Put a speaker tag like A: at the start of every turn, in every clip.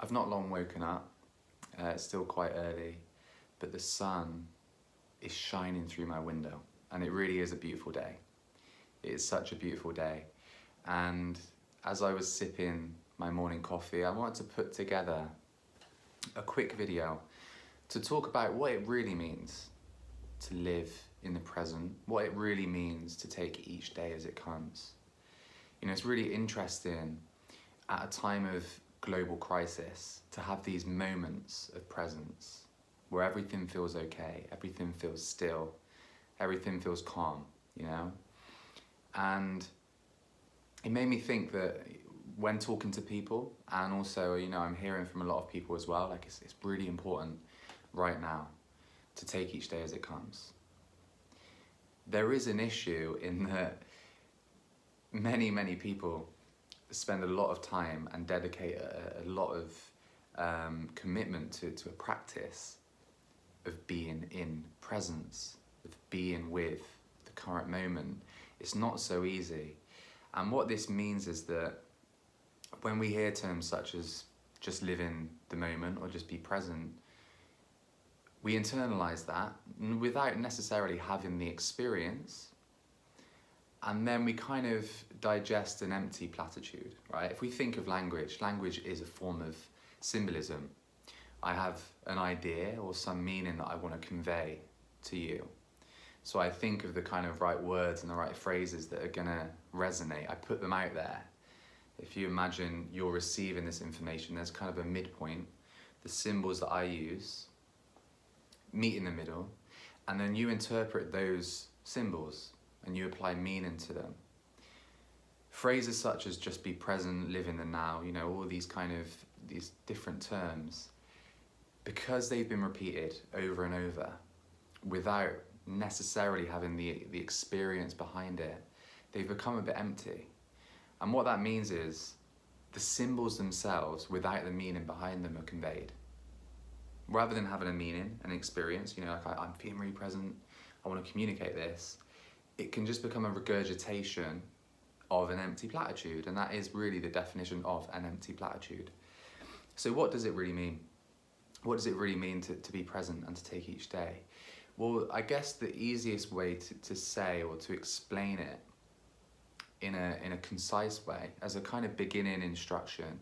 A: I've not long woken up, it's still quite early, but the sun is shining through my window and it really is a beautiful day. It is such a beautiful day. And as I was sipping my morning coffee, I wanted to put together a quick video to talk about what it really means to live in the present, what it really means to take each day as it comes. You know, it's really interesting at a time of global crisis to have these moments of presence where everything feels okay, everything feels still, everything feels calm, you know? And it made me think that when talking to people, and also, you know, I'm hearing from a lot of people as well, like it's really important right now to take each day as it comes. There is an issue in that many people spend a lot of time and dedicate a lot of commitment to a practice of being in presence, of being with the current moment. It's not so easy. And what this means is that when we hear terms such as just live in the moment or just be present, we internalize that without necessarily having the experience. And then we kind of digest an empty platitude, right? If we think of language, language is a form of symbolism. I have an idea or some meaning that I want to convey to you. So I think of the kind of right words and the right phrases that are going to resonate. I put them out there. If you imagine you're receiving this information, there's kind of a midpoint. The symbols that I use meet in the middle, and then you interpret those symbols and you apply meaning to them. Phrases such as just be present, live in the now, you know, all these these different terms, because they've been repeated over and over without necessarily having the experience behind it, they've become a bit empty. And what that means is the symbols themselves, without the meaning behind them, are conveyed. Rather than having a meaning, an experience, you know, like I'm feeling really present, I want to communicate this, it can just become a regurgitation of an empty platitude, and that is really the definition of an empty platitude. So what does it really mean? What does it really mean to be present and to take each day? Well, I guess the easiest way to say or to explain it in a concise way, as a kind of beginning instruction,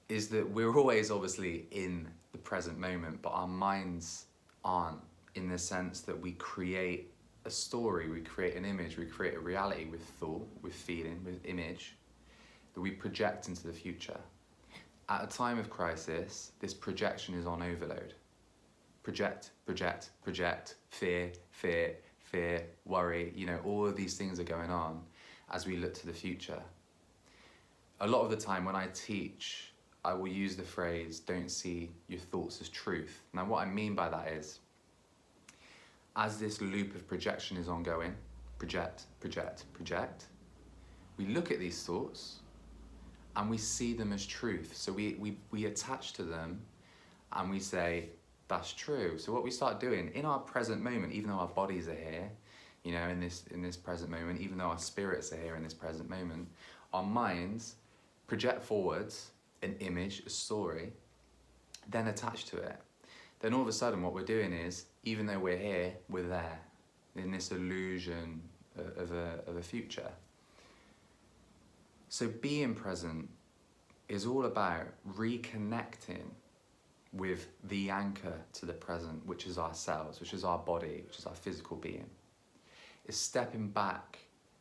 A: is that we're always obviously in the present moment, but our minds aren't, in the sense that we create a story, we create an image, we create a reality with thought, with feeling, with image, that we project into the future. At a time of crisis, this projection is on overload. Project, project, project, fear, fear, fear, worry, you know, all of these things are going on as we look to the future. A lot of the time when I teach, I will use the phrase, don't see your thoughts as truth. Now what I mean by that is, as this loop of projection is ongoing, project, project, project, we look at these thoughts and we see them as truth. So we attach to them and we say, that's true. So what we start doing in our present moment, even though our bodies are here, you know, in this present moment, even though our spirits are here in this present moment, our minds project forwards an image, a story, then attach to it. Then all of a sudden what we're doing is, even though we're here, we're there, in this illusion of a future. So being present is all about reconnecting with the anchor to the present, which is ourselves, which is our body, which is our physical being. It's stepping back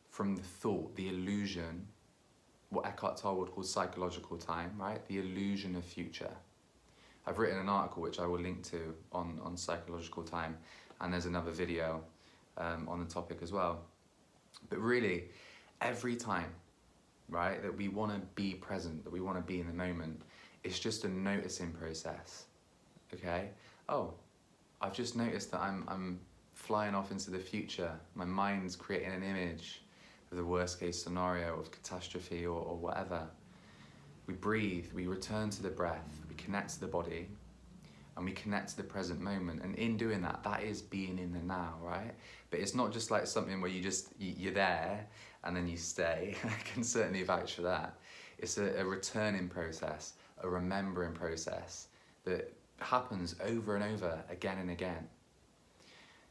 A: from the thought, the illusion, what Eckhart Tolle would call psychological time, right? The illusion of future. I've written an article which I will link to on psychological time, and there's another video on the topic as well. But really, every time, right, that we want to be present, that we want to be in the moment, it's just a noticing process, okay? Oh, I've just noticed that I'm flying off into the future. My mind's creating an image of the worst case scenario of catastrophe or whatever. We breathe, we return to the breath, we connect to the body, and we connect to the present moment. And in doing that, that is being in the now, right? But it's not just like something where you're there and then you stay. I can certainly vouch for that. It's a returning process a remembering process that happens over and over again and again.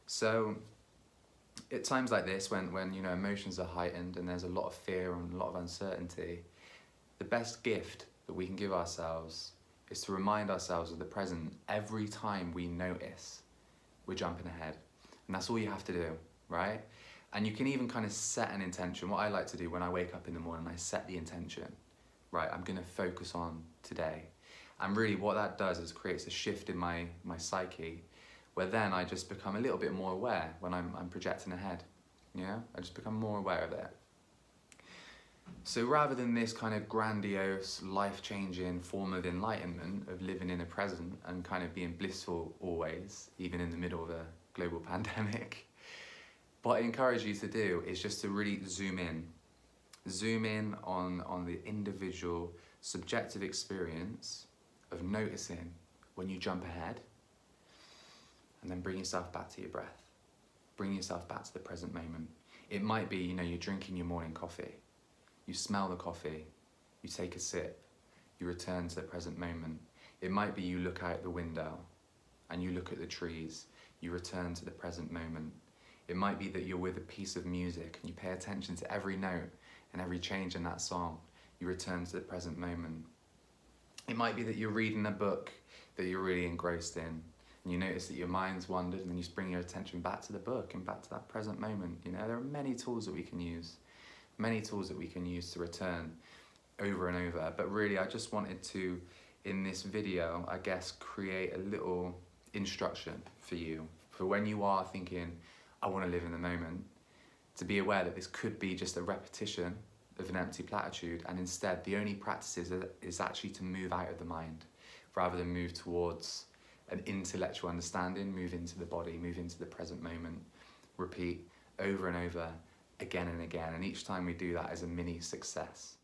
A: So at times like this, when you know, emotions are heightened and there's a lot of fear and a lot of uncertainty, the best gift that we can give ourselves is to remind ourselves of the present every time we notice we're jumping ahead. And that's all you have to do, right? And you can even kind of set an intention. What I like to do when I wake up in the morning, I set the intention, right? I'm gonna focus on today. And really what that does is creates a shift in my psyche, where then I just become a little bit more aware when I'm projecting ahead. Yeah, I just become more aware of it. So rather than this kind of grandiose, life-changing form of enlightenment, of living in the present and kind of being blissful always, even in the middle of a global pandemic, what I encourage you to do is just to really zoom in on the individual subjective experience of noticing when you jump ahead, and then bring yourself back to your breath. Bring yourself back to the present moment. It might be, you know, you're drinking your morning coffee. You smell the coffee, you take a sip, you return to the present moment. It might be you look out the window and you look at the trees, you return to the present moment. It might be that you're with a piece of music and you pay attention to every note and every change in that song. You return to the present moment. It might be that you're reading a book that you're really engrossed in and you notice that your mind's wandered, and then you bring your attention back to the book and back to that present moment. You know, there are many tools that we can use. Many tools that we can use to return over and over. But really, I just wanted to, in this video, I guess, create a little instruction for you, for when you are thinking, I want to live in the moment, to be aware that this could be just a repetition of an empty platitude, and instead the only practice is actually to move out of the mind, rather than move towards an intellectual understanding, move into the body, move into the present moment, repeat over and over, again and again, and each time we do that is a mini success.